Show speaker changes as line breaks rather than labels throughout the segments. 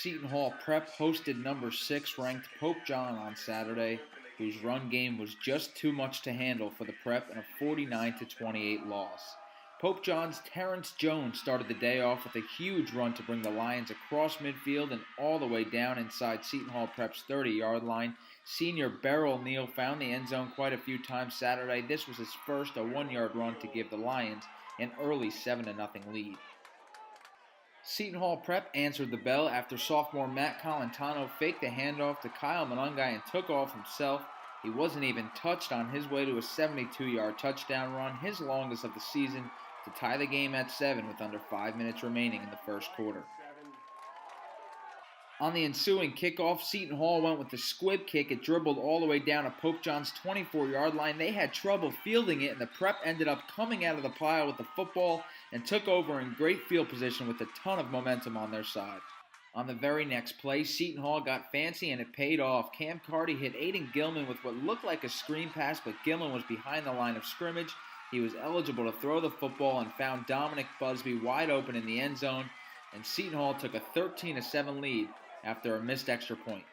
Seton Hall Prep hosted number 6 ranked Pope John on Saturday, whose run game was just too much to handle for the Prep in a 49-28 loss. Pope John's Terrence Jones started the day off with a huge run to bring the Lions across midfield and all the way down inside Seton Hall Prep's 30-yard line. Senior Beryl Neal found the end zone quite a few times Saturday. This was his first 1-yard run to give the Lions an early 7-0 lead. Seton Hall Prep answered the bell after sophomore Matt Colantano faked the handoff to Kyle Monungai and took off himself. He wasn't even touched on his way to a 72-yard touchdown run, his longest of the season, to tie the game at 7 with under 5 minutes remaining in the first quarter. On the ensuing kickoff, Seton Hall went with the squib kick. It dribbled all the way down to Pope John's 24-yard line. They had trouble fielding it, and the Prep ended up coming out of the pile with the football and took over in great field position with a ton of momentum on their side. On the very next play, Seton Hall got fancy, and it paid off. Cam Carty hit Aiden Gilman with what looked like a screen pass, but Gilman was behind the line of scrimmage. He was eligible to throw the football and found Dominic Busby wide open in the end zone, and Seton Hall took a 13-7 lead after a missed extra point.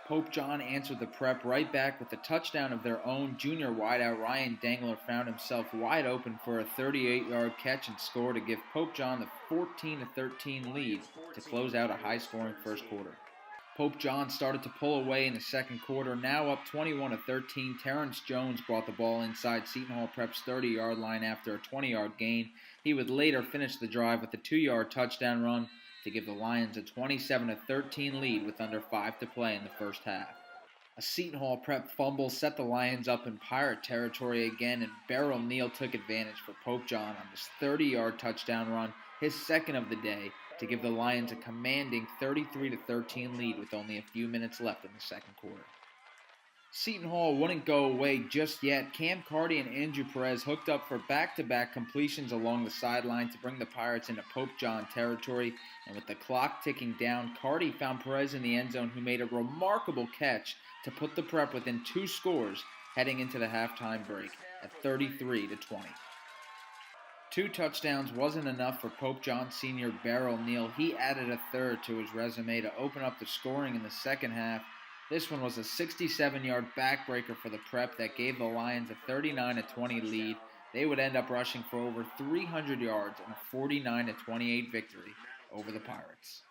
Pope John answered the Prep right back with a touchdown of their own. Junior wideout Ryan Dangler found himself wide open for a 38-yard catch and score to give Pope John the 14-13 lead to close out a high-scoring first quarter. Pope John started to pull away in the second quarter. Now up 21-13, Terrence Jones brought the ball inside Seton Hall Prep's 30-yard line after a 20-yard gain. He would later finish the drive with a 2-yard touchdown run to give the Lions a 27-13 lead with under 5 to play in the first half. A Seton Hall Prep fumble set the Lions up in Pirate territory again, and Beryl Neal took advantage for Pope John on this 30-yard touchdown run, his second of the day, to give the Lions a commanding 33-13 lead with only a few minutes left in the second quarter. Seton Hall wouldn't go away just yet. Cam Carty and Andrew Perez hooked up for back-to-back completions along the sideline to bring the Pirates into Pope John territory, and with the clock ticking down, Carty found Perez in the end zone, who made a remarkable catch to put the Prep within 2 scores heading into the halftime break at 33-20. 2 touchdowns wasn't enough for Pope John senior Beryl Neal. He added a third to his resume to open up the scoring in the second half. This one was a 67-yard backbreaker for the Prep that gave the Lions a 39-20 lead. They would end up rushing for over 300 yards in a 49-28 victory over the Pirates.